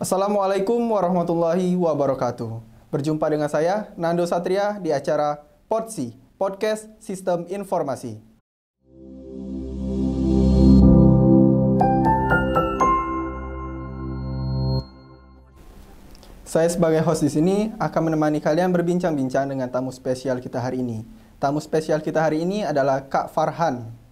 Assalamualaikum warahmatullahi wabarakatuh. Berjumpa dengan saya, Nando Satria, di acara PODSI, Podcast Sistem Informasi. Saya sebagai host di sini akan menemani kalian berbincang-bincang dengan tamu spesial kita hari ini. Tamu spesial kita hari ini adalah Kak Farhan.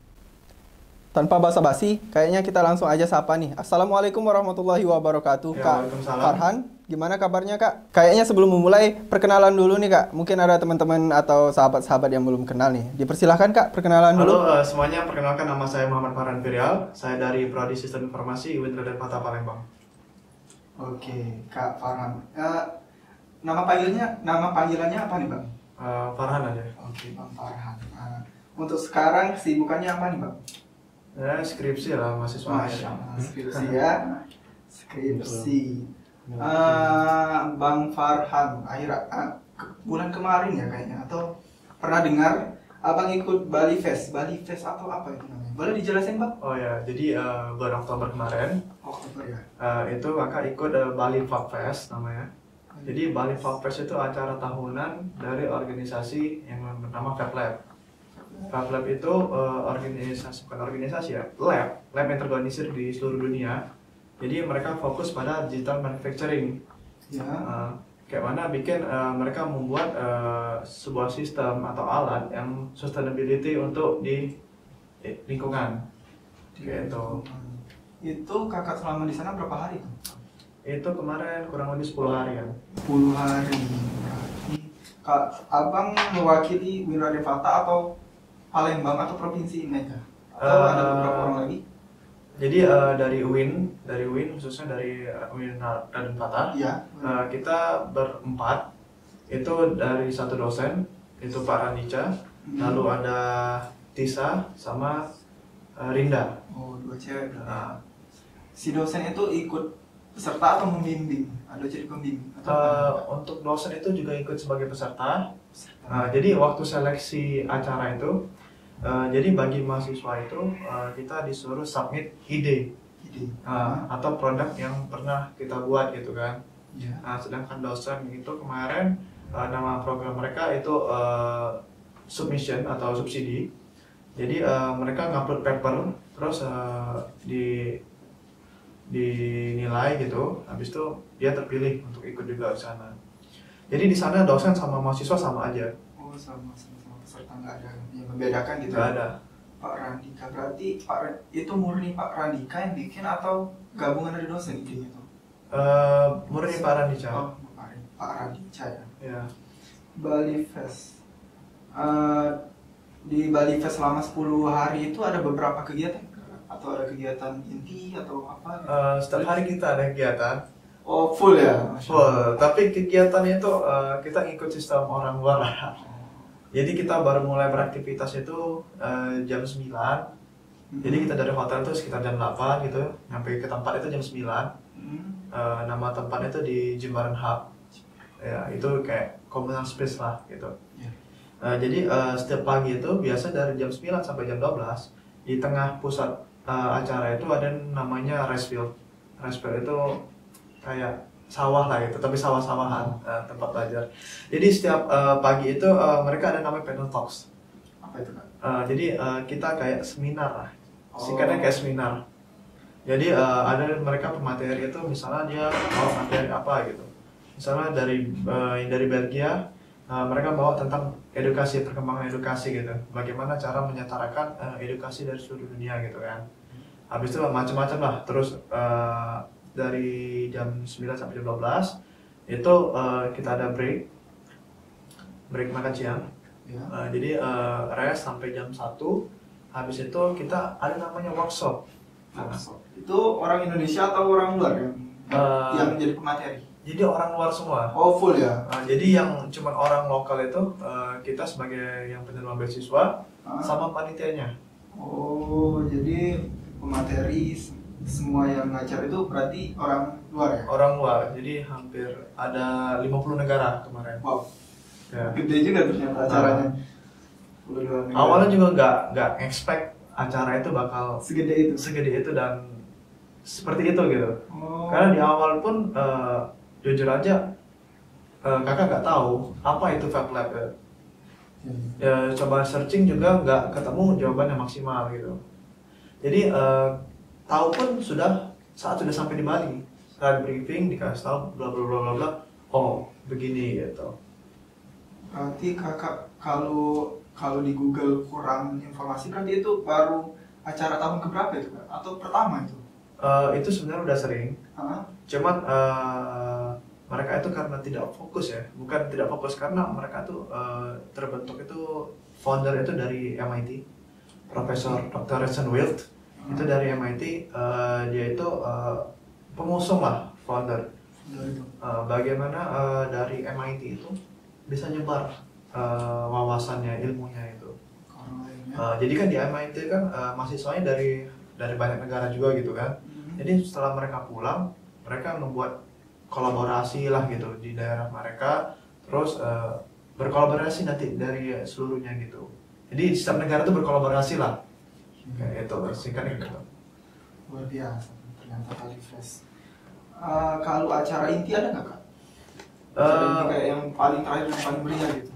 Tanpa basa-basi, kayaknya kita langsung aja sapa nih. Assalamualaikum warahmatullahi wabarakatuh, Ya, Kak Farhan. Gimana kabarnya, Kak? Kayaknya sebelum memulai, perkenalan dulu nih, Kak. Mungkin ada teman-teman atau sahabat-sahabat yang belum kenal nih. Dipersilahkan, Kak, perkenalan dulu. Halo semuanya, perkenalkan nama saya Muhammad Farhan Firial. Saya dari Prodi Sistem Informasi UIN Raden Fatah Palembang. Oke, Kak Farhan. Nama panggilannya apa nih, Bang? Farhan aja. Oke, Bang Farhan. Untuk sekarang kesibukannya apa nih, Bang? Ya, skripsi lah, mahasiswa Masya akhir. Allah, skripsi ya. Skripsi. Bang Farhan, bulan kemarin ya kayaknya, atau pernah dengar Abang ikut Bali Fest. Bali Fest atau apa itu namanya? Boleh dijelasin, Bang? Oh ya, jadi bulan Oktober kemarin Oktober ya. itu kakak ikut Bali Folk Fest namanya. Jadi Bali Folk Fest itu acara tahunan dari organisasi yang bernama FabLab. FabLab itu lab yang terorganisir di seluruh dunia. Jadi mereka fokus pada digital manufacturing. Ya. Kayak mana bikin mereka membuat sebuah sistem atau alat yang sustainability untuk di lingkungan. Gitu. Itu kakak selama di sana berapa hari tuh? Itu kemarin kurang lebih 10 hari kan. 10 hari. Berarti Abang mewakili UIN Raden Fatah atau Palembang atau provinsi ini aja? Atau ada beberapa orang lagi? Jadi dari UIN khususnya dari UIN Raden Fatah, Iya. kita berempat. Itu dari satu dosen, itu Pak Randika, lalu ada Tisa sama Rinda. Oh, 2 cewek. Nah, Si dosen itu ikut peserta atau membimbing? Ada jadi pembimbing? Atau untuk dosen itu juga ikut sebagai peserta. Jadi waktu seleksi acara itu, jadi bagi mahasiswa itu kita disuruh submit ide atau produk yang pernah kita buat gitu kan. Ya. Sedangkan dosen itu kemarin nama program mereka itu submission atau subsidi. Jadi mereka ngupload paper terus dinilai gitu. Habis itu dia terpilih untuk ikut juga di sana. Jadi di sana dosen sama mahasiswa sama aja. Oh, sama peserta nggak ada yang membedakan gitu? Nggak ada. Pak Randika, berarti itu murni Pak Randika yang bikin atau gabungan dari dosen idenya tuh? Murni Pak Randika. Oh, Pak Randika ya. Ya. Bali Fest. Di Bali Fest selama 10 hari itu ada beberapa kegiatan? Atau ada kegiatan inti atau apa? Setiap hari kita ada kegiatan. Oh, full ya? Full. Tapi kegiatan itu kita ngikut sistem orang luar lah. Jadi kita baru mulai beraktivitas itu jam 9. Jadi kita dari hotel itu sekitar jam 8 gitu. Sampai ke tempat itu jam 9. Nama tempatnya itu di Jimbaran Hub. Ya, itu kayak communal space lah gitu. Jadi setiap pagi itu biasa dari jam 9 sampai jam 12 di tengah pusat acara itu ada namanya rice field. Rice field itu kayak sawah lah gitu, tapi sawah-sawahan tempat belajar. Jadi setiap pagi itu mereka ada namanya panel talks. Apa itu, Kak? Jadi kita kayak seminar lah, singkatnya kayak seminar. Jadi ada mereka pemateri itu misalnya dia bawa materi apa gitu. Misalnya dari Belgia, mereka bawa tentang edukasi, perkembangan edukasi gitu. Bagaimana cara menyetarakan edukasi dari seluruh dunia gitu kan. Habis itu macam-macam lah. Terus dari jam 9 sampai jam 12 itu kita ada break makan siang. Jadi rest sampai jam 1. Habis itu kita ada namanya workshop. Itu orang Indonesia atau orang luar yang jadi pemateri? Jadi orang luar semua. Oh, full ya? Jadi yang cuma orang lokal itu kita sebagai yang penerima beasiswa sama panitianya. Oh, jadi pemateri semua yang ngajar itu berarti orang luar ya? Orang luar, jadi hampir ada 50 negara kemarin. Wow, Ya. gede juga ternyata acaranya. Awalnya juga nggak expect acara itu bakal segede itu dan seperti itu gitu. Oh. Karena di awal pun jujur aja kakak nggak tahu apa itu Fab Lab ya. Ya coba searching juga nggak ketemu jawaban yang maksimal gitu. Jadi tahu pun saat sudah sampai di Bali, saat briefing dikasih tahu bla bla bla bla bla, oh begini gitu. Berarti kakak kalau di Google kurang informasi, berarti itu baru acara tahun keberapa itu kak? Atau pertama itu? Itu sebenarnya udah sering, cuman mereka itu karena tidak fokus ya, bukan tidak fokus karena mereka tuh terbentuk itu founder itu dari MIT, Profesor Dr. Rosenwild itu dari MIT, dia itu pengusung lah founder. Bagaimana dari MIT itu bisa nyebar wawasannya, ilmunya itu. Jadi kan di MIT kan mahasiswanya dari banyak negara juga gitu kan. Jadi setelah mereka pulang, mereka membuat kolaborasi lah gitu di daerah mereka, terus berkolaborasi nanti dari seluruhnya gitu. Jadi setiap negara itu berkolaborasi lah. Kayak itu singkatnya gitu. Luar biasa, ternyata Kalifresh. Kalau acara inti ada nggak kak? Inti kayak yang paling terakhir yang paling meriah gitu.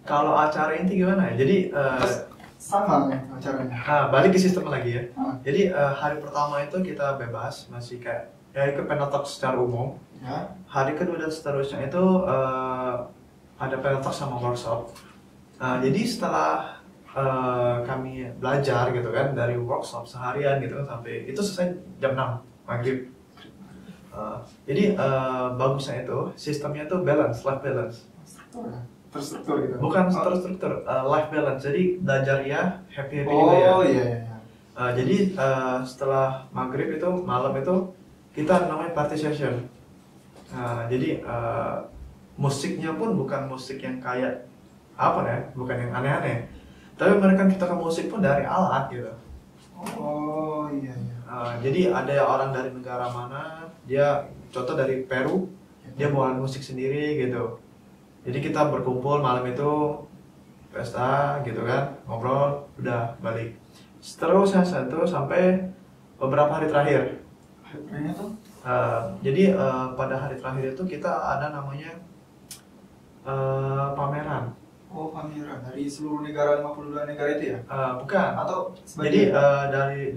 Kalau acara inti gimana ya? Jadi sama ya acaranya. Balik ke sistem lagi ya. Jadi hari pertama itu kita bebas, masih kayak ya ikut panel talk secara umum. Ya. Hari kedua dan seterusnya itu ada panel talk sama workshop. Jadi setelah kami belajar gitu kan dari workshop seharian gitu kan sampai itu selesai jam 6 maghrib. Jadi bagusnya itu sistemnya itu balance, life balance. Terstruktur gitu. Bukan terstruktur, life balance. Jadi belajar ya happy gitu ya. Oh iya. Jadi setelah maghrib itu malam itu kita namanya party session. Jadi musiknya pun bukan musik yang kayak apa ya, bukan yang aneh-aneh. Tapi mereka ciptakan musik pun dari alat gitu. Oh iya. Jadi ada orang dari negara mana, dia contoh dari Peru, dia bawa musik sendiri gitu. Jadi kita berkumpul malam itu pesta gitu kan, ngobrol, udah balik. Seterusnya satu sampai beberapa hari terakhir. Hari tuh? Jadi pada hari terakhir itu kita ada namanya pameran. Oh pameran dari seluruh negara 52 negara itu ya? Bukan. Atau jadi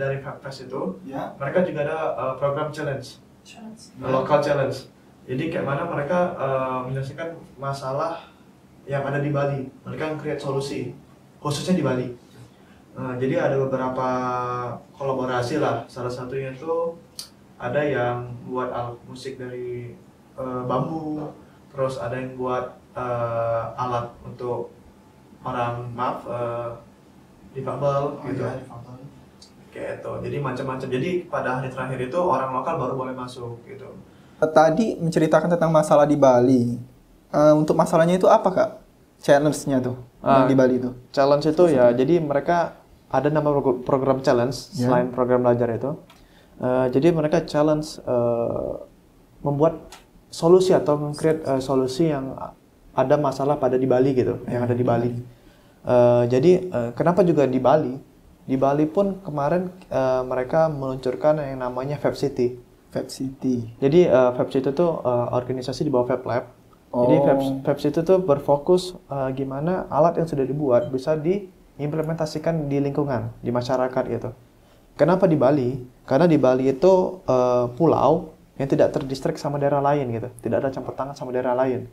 dari FabFest itu ya? mereka juga ada program challenge. Local challenge. Jadi kayak mana mereka menyelesaikan masalah yang ada di Bali. Mereka create solusi khususnya di Bali. Jadi ada beberapa kolaborasi lah. Salah satunya itu ada yang buat alat musik dari bambu. Terus ada yang buat alat untuk orang difabel gitu. Ya, kayak itu. Jadi macam-macam. Jadi pada hari terakhir itu orang lokal baru boleh masuk gitu. Tadi menceritakan tentang masalah di Bali. Untuk masalahnya itu apa kak? Challenge-nya tuh yang di Bali itu? Challenge itu ya, jadi mereka ada nama program challenge selain program belajar itu. Jadi mereka challenge membuat solusi atau meng-create solusi yang ada masalah pada di Bali gitu, yang ada di Bali. Jadi kenapa juga di Bali? Di Bali pun kemarin mereka meluncurkan yang namanya Fab City. Fab City. Jadi Fab City itu organisasi di bawah Fab Lab. Jadi Fab City itu berfokus gimana alat yang sudah dibuat bisa diimplementasikan di lingkungan, di masyarakat gitu. Kenapa di Bali? Karena di Bali itu pulau yang tidak terdistrik sama daerah lain gitu, tidak ada campur tangan sama daerah lain.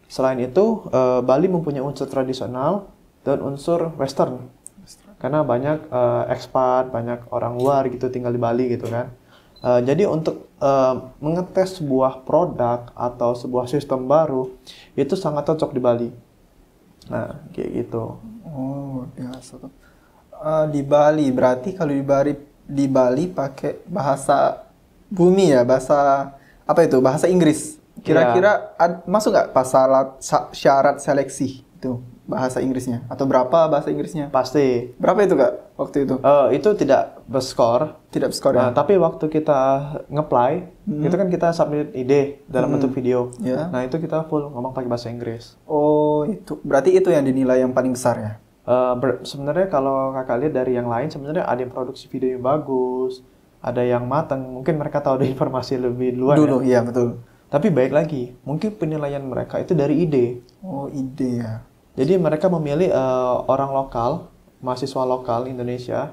Selain itu, Bali mempunyai unsur tradisional dan unsur western. Karena banyak ekspat, banyak orang luar gitu tinggal di Bali gitu kan. Jadi untuk mengetes sebuah produk atau sebuah sistem baru itu sangat cocok di Bali. Nah, kayak gitu. Oh, biasa tuh. Di Bali berarti kalau di Bali pakai bahasa bumi ya, bahasa apa itu? Bahasa Inggris. Kira-kira masuk nggak syarat seleksi itu bahasa Inggrisnya? Atau berapa bahasa Inggrisnya? Pasti. Berapa itu kak waktu itu? Itu tidak berskor. Tidak berskor ya? Tapi waktu kita nge-apply, itu kan kita submit ide dalam bentuk video. Nah itu kita full ngomong pakai bahasa Inggris. Oh itu, berarti itu yang dinilai yang paling besar ya? Sebenarnya kalau kakak lihat dari yang lain, sebenarnya ada yang produksi video yang bagus, ada yang matang, mungkin mereka tahu ada informasi lebih duluan Dulu, ya. iya betul. Tapi baik lagi, mungkin penilaian mereka itu dari ide. Oh, ide ya. Jadi mereka memilih orang lokal, mahasiswa lokal Indonesia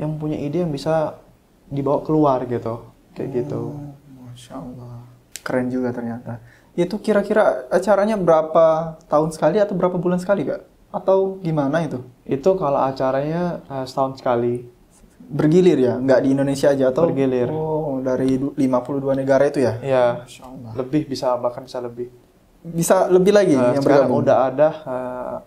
yang punya ide yang bisa dibawa keluar gitu, kayak gitu. Masya Allah. Keren juga ternyata. Itu kira-kira acaranya berapa tahun sekali atau berapa bulan sekali, Kak? Atau gimana itu? Itu kalau acaranya setahun sekali. Bergilir ya? Nggak di Indonesia aja atau? Bergilir. Oh, dari 52 negara itu ya? Iya, Masya Allah. lebih bahkan bisa lebih. Bisa lebih lagi yang Sekarang bergabung? udah ada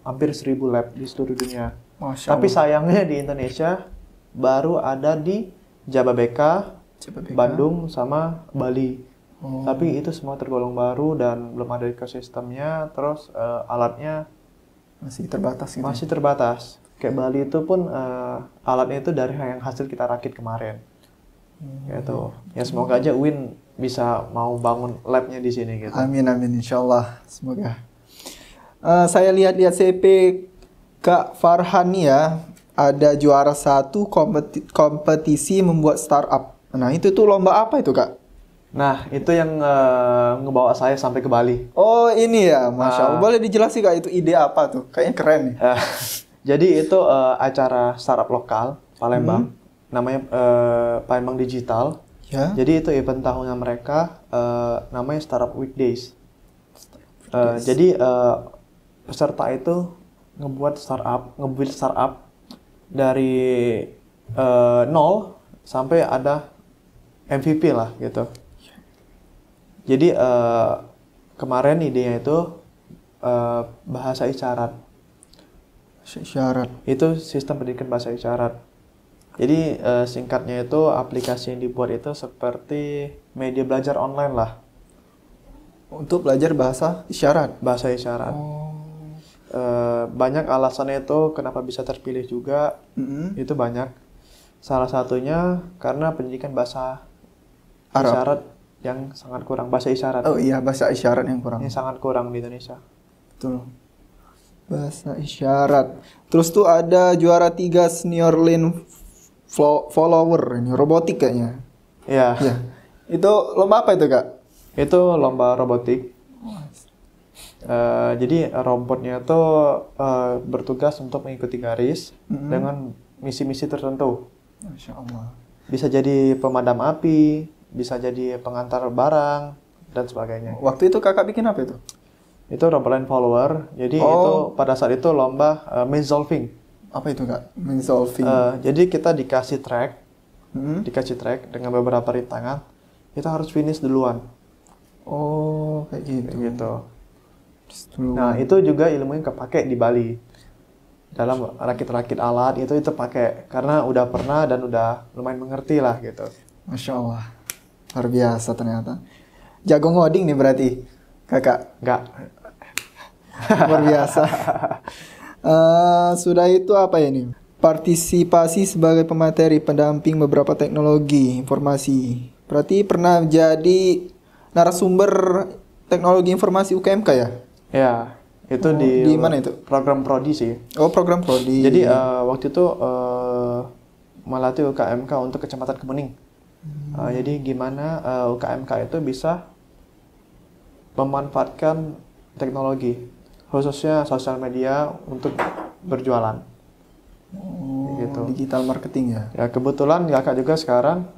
hampir 1.000 lab di seluruh dunia. Masya Tapi Allah. sayangnya di Indonesia baru ada di Jababeka, CPPK. Bandung, sama Bali. Oh. Tapi itu semua tergolong baru dan belum ada ekosistemnya. Terus alatnya Masih terbatas gitu. masih terbatas. Kayak Bali itu pun alatnya itu dari yang hasil kita rakit kemarin. Gitu. Ya semoga aja UIN bisa mau bangun labnya di sini gitu. Amin amin insyaallah, semoga. Saya lihat-lihat CP Kak Farhan nih ya, ada juara 1 kompetisi membuat startup. Nah itu tuh lomba apa itu, Kak? Nah, itu yang ngebawa saya sampai ke Bali. Oh ini ya, Masya Allah. Boleh dijelasin, Kak, itu ide apa tuh? Kayaknya keren nih. Jadi itu acara startup lokal Palembang, namanya Palembang Digital. Ya. Jadi itu event tahunan mereka, namanya Startup Weekdays. Jadi peserta itu ngebuild startup dari nol sampai ada MVP lah gitu. Jadi kemarin idenya itu bahasa isyarat. Syarat. Itu sistem pendidikan bahasa isyarat. Jadi singkatnya itu aplikasi yang dibuat itu seperti media belajar online lah. Untuk belajar bahasa isyarat. Bahasa isyarat. Oh. Banyak alasannya itu kenapa bisa terpilih juga. Itu banyak. Salah satunya karena pendidikan bahasa Arab. isyarat yang sangat kurang. Bahasa isyarat. Oh iya, bahasa isyarat yang kurang. Ini sangat kurang di Indonesia. Betul. Bahasa isyarat. Terus tuh ada juara 3 senior lane follower ini robotik kayaknya. Iya. Ya. Itu lomba apa itu, Kak? Itu lomba robotik. Jadi robotnya itu bertugas untuk mengikuti garis dengan misi-misi tertentu. Masya Allah. Bisa jadi pemadam api, bisa jadi pengantar barang, dan sebagainya. Waktu itu Kakak bikin apa itu? Itu robot line follower. Jadi itu pada saat itu lomba maze solving. Apa itu, Kak? Maze solving. Jadi kita dikasih track dengan beberapa rintangan. Kita harus finish duluan. Oh, kayak gitu. Kayak gitu. Nah, itu juga ilmu yang kepake di Bali. Dalam rakit-rakit alat itu pakai karena udah pernah dan udah lumayan mengerti lah gitu. Masya Allah. Luar biasa ternyata. Jago ngoding nih berarti, Kakak. Enggak. Luar biasa. Sudah itu apa ini? Partisipasi sebagai pemateri pendamping beberapa teknologi informasi. Berarti pernah jadi narasumber teknologi informasi UKMK ya? Ya, itu di mana itu? Program Prodi sih. Oh, program Prodi. Jadi waktu itu melatih UKMK untuk Kecamatan Kemuning. Jadi gimana UKMK itu bisa memanfaatkan teknologi, khususnya sosial media untuk berjualan. Gitu. Digital marketing ya? Ya kebetulan kakak juga sekarang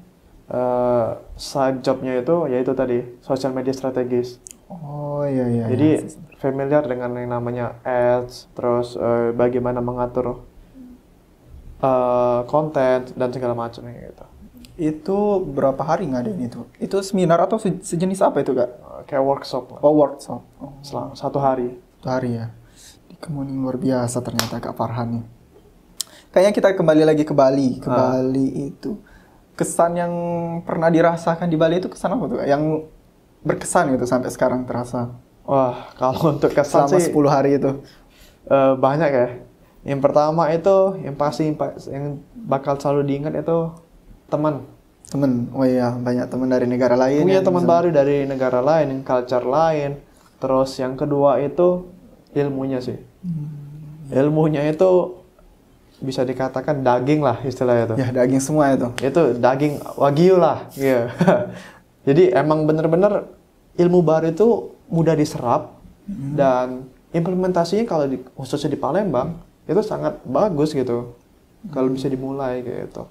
side jobnya itu yaitu tadi sosial media strategis. Oh iya. Jadi familiar dengan yang namanya ads, terus bagaimana mengatur konten dan segala macamnya gitu. Itu berapa hari ngadain itu? Itu seminar atau sejenis apa itu, Kak? Kayak workshop lah. Oh, workshop. Selama 1 hari. 1 hari ya. Di Kemuning luar biasa ternyata Kak Farhan nih. Kayaknya kita kembali lagi ke Bali. Ke Bali itu kesan yang pernah dirasakan di Bali itu kesan apa tuh, Kak? Yang berkesan gitu sampai sekarang terasa? Wah, kalau untuk kesan selama sih 10 hari itu. Banyak ya. Yang pertama itu yang pasti yang bakal selalu diingat itu teman. Oh iya, banyak teman dari negara lain. Punya teman baru dari negara lain, culture lain. Terus yang kedua itu ilmunya sih. Ilmunya itu bisa dikatakan daging lah istilahnya tuh. Ya, daging semua itu. Itu daging wagyu lah. Iya. Jadi emang bener-bener ilmu baru itu mudah diserap dan implementasinya kalau khususnya di Palembang itu sangat bagus gitu. Kalau bisa dimulai gitu.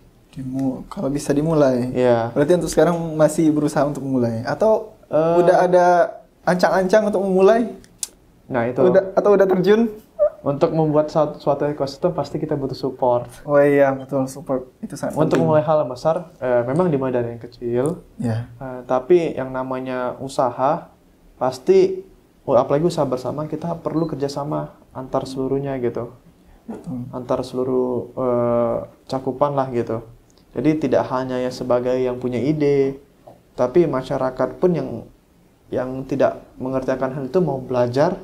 Kalau bisa dimulai. Iya. Berarti untuk sekarang masih berusaha untuk memulai atau udah ada ancang-ancang untuk memulai? Nah, itu. Udah terjun? Untuk membuat suatu ekosistem pasti kita butuh support. Oh iya, betul, support itu sangat Untuk penting. memulai hal yang besar, memang dimulai dari yang kecil. Ya. Tapi yang namanya usaha, pasti, apalagi usaha bersama, kita perlu kerjasama antar seluruhnya gitu. Antar seluruh cakupan lah gitu. Jadi tidak hanya yang sebagai yang punya ide, tapi masyarakat pun yang tidak mengerti akan hal itu mau belajar,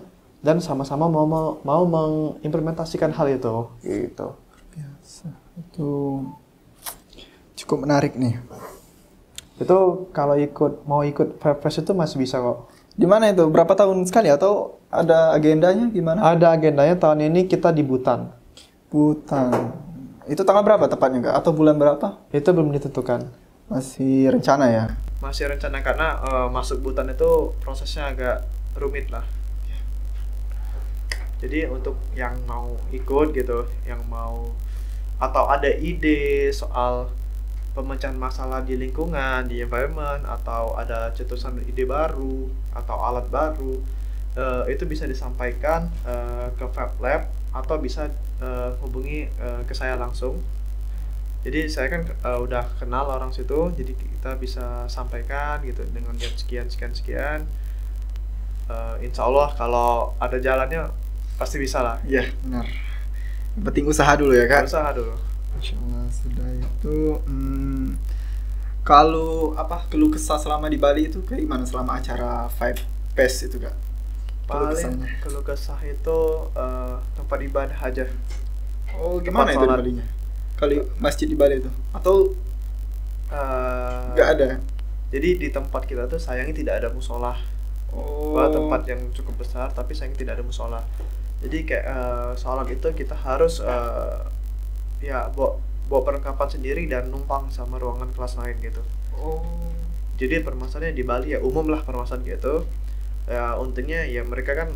dan sama-sama mau mengimplementasikan hal itu gitu. Biasa. Itu cukup menarik nih. Itu kalau mau ikut Fest itu masih bisa kok. Di mana itu? Berapa tahun sekali atau ada agendanya gimana? Ada agendanya tahun ini kita di Butan. Butan. Itu tanggal berapa tepatnya Kak? Atau bulan berapa? Itu belum ditentukan. Masih rencana ya? Masih rencana karena masuk Butan itu prosesnya agak rumit lah. Jadi untuk yang mau ikut gitu, yang mau atau ada ide soal pemecahan masalah di lingkungan, di environment, atau ada cetusan ide baru atau alat baru, itu bisa disampaikan ke Fab Lab atau bisa hubungi ke saya langsung. Jadi saya kan udah kenal orang situ, jadi kita bisa sampaikan gitu dengan jam sekian. Insya Allah kalau ada jalannya pasti bisa lah. Iya, benar. Yang penting usaha dulu ya Kak? Usaha dulu. Insya Allah sudah itu. Kalau keluh kesah selama di Bali itu kayak gimana selama acara Five Fest itu Kak? Paling keluh kesah itu tempat ibadah aja. Oh gimana tempat itu di sholat. Balinya? Kali masjid di Bali itu? Atau nggak ada? Jadi di tempat kita tuh sayangnya tidak ada musola. Oh. Tempat yang cukup besar tapi sayangnya tidak ada musola. Jadi kayak sholat itu kita harus bawa perlengkapan sendiri dan numpang sama ruangan kelas lain gitu. Oh. Jadi permasalahannya di Bali ya umum lah permasalahan gitu. Ya untungnya ya mereka kan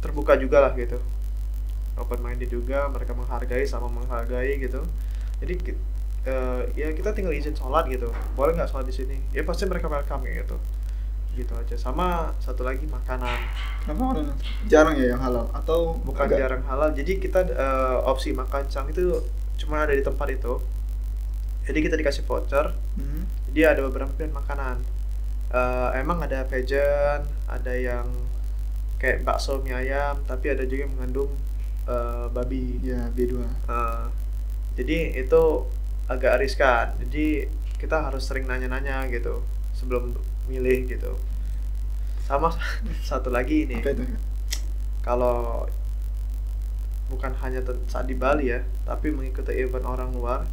terbuka juga lah gitu. Open minded juga, mereka menghargai gitu. Jadi ya kita tinggal izin sholat gitu. Boleh nggak sholat di sini? Ya pasti mereka welcome gitu. Gitu aja. Sama satu lagi makanan. Kenapa makanan? Jarang ya yang halal atau Bukan jarang halal. Jadi kita opsi makan cang itu cuma ada di tempat itu. Jadi kita dikasih voucher. Jadi ada beberapa pilihan makanan. Emang ada vegan, ada yang kayak bakso mie ayam, tapi ada juga yang mengandung babi. Ya B2. Jadi itu agak riskan. Jadi kita harus sering nanya-nanya gitu sebelum milih gitu. Sama satu lagi ini. Apa itu? Kalau bukan hanya saat di Bali ya, tapi mengikuti event orang luar,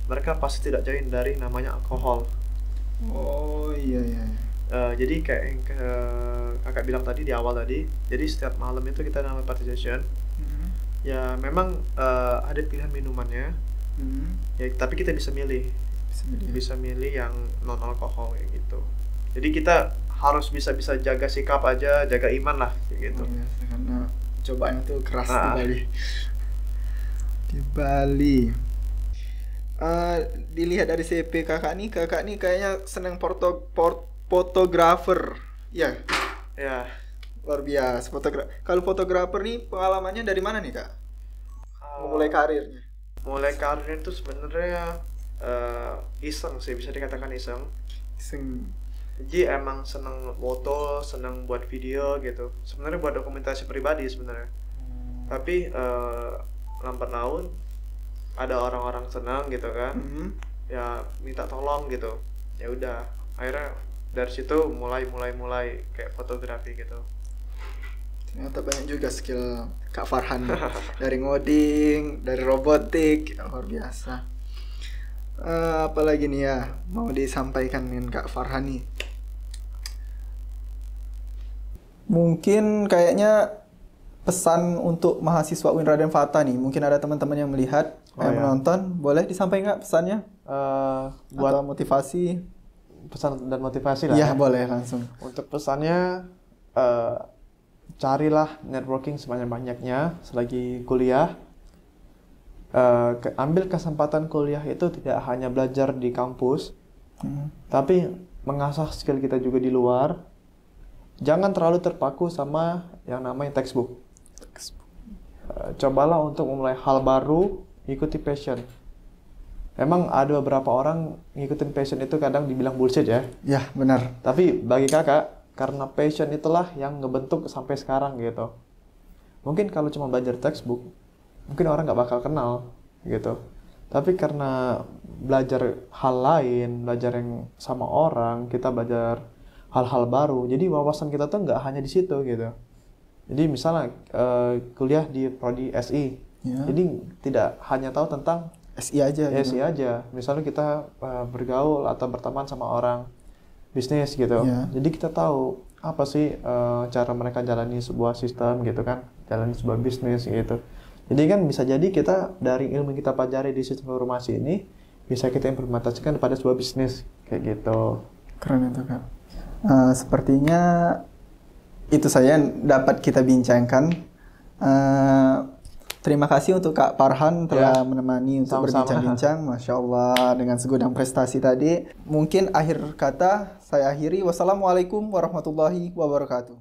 mereka pasti tidak jauh dari namanya alkohol. Oh iya. Jadi kayak yang kakak bilang tadi di awal tadi, jadi setiap malam itu kita namanya party session. Ya memang ada pilihan minumannya, ya tapi kita bisa milih yang non alkohol kayak gitu. Jadi kita harus bisa jaga sikap aja, jaga iman lah kayak gitu. Oh, iya, karena cobaannya tuh keras di Bali. Di Bali. Dilihat dari CP kakak nih kayaknya senang fotografer. Ya. Ya. Luar biasa Kalau fotografer nih pengalamannya dari mana nih kak? Memulai karirnya. Mulai karirnya itu sebenarnya iseng sih, bisa dikatakan iseng. Jadi emang seneng foto, seneng buat video gitu. Sebenarnya buat dokumentasi pribadi sebenarnya. Tapi lambat laun ada orang-orang senang gitu kan. Ya minta tolong gitu. Ya udah, akhirnya dari situ mulai kayak fotografi gitu. Ternyata banyak juga skill Kak Farhan dari ngoding, dari robotik, luar biasa. Apalagi nih ya mau disampaikan dengan Kak Farhan nih? Mungkin kayaknya pesan untuk mahasiswa UIN Raden Fata nih. Mungkin ada teman-teman yang melihat, yang menonton. Boleh disampaikan nggak pesannya? Buat atau motivasi? pesan dan motivasi lah. Iya, boleh langsung. Untuk pesannya, carilah networking sebanyak-banyaknya selagi kuliah. Ambil kesempatan kuliah itu tidak hanya belajar di kampus, tapi mengasah skill kita juga di luar. Jangan terlalu terpaku sama yang namanya textbook. Cobalah untuk memulai hal baru, ikuti passion. Emang ada beberapa orang ngikutin passion itu kadang dibilang bullshit ya. Ya, benar. Tapi bagi kakak, karena passion itulah yang ngebentuk sampai sekarang gitu. Mungkin kalau cuma belajar textbook, mungkin orang nggak bakal kenal gitu. Tapi karena belajar hal lain, belajar yang sama orang, kita belajar hal-hal baru. Jadi wawasan kita tuh nggak hanya di situ gitu. Jadi misalnya kuliah di prodi SI, jadi tidak hanya tahu tentang SI aja. SI aja. Misalnya kita bergaul atau berteman sama orang bisnis gitu. Jadi kita tahu apa sih cara mereka jalani sebuah sistem gitu kan, jalani sebuah bisnis gitu. Jadi kan bisa jadi kita dari ilmu yang kita pelajari di sistem informasi ini bisa kita implementasikan pada sebuah bisnis kayak gitu. Keren itu Kak. Sepertinya itu saja yang dapat kita bincangkan. Terima kasih untuk Kak Farhan telah menemani untuk berbincang-bincang. Masya Allah, dengan segudang prestasi tadi. Mungkin akhir kata saya akhiri. Wassalamualaikum warahmatullahi wabarakatuh.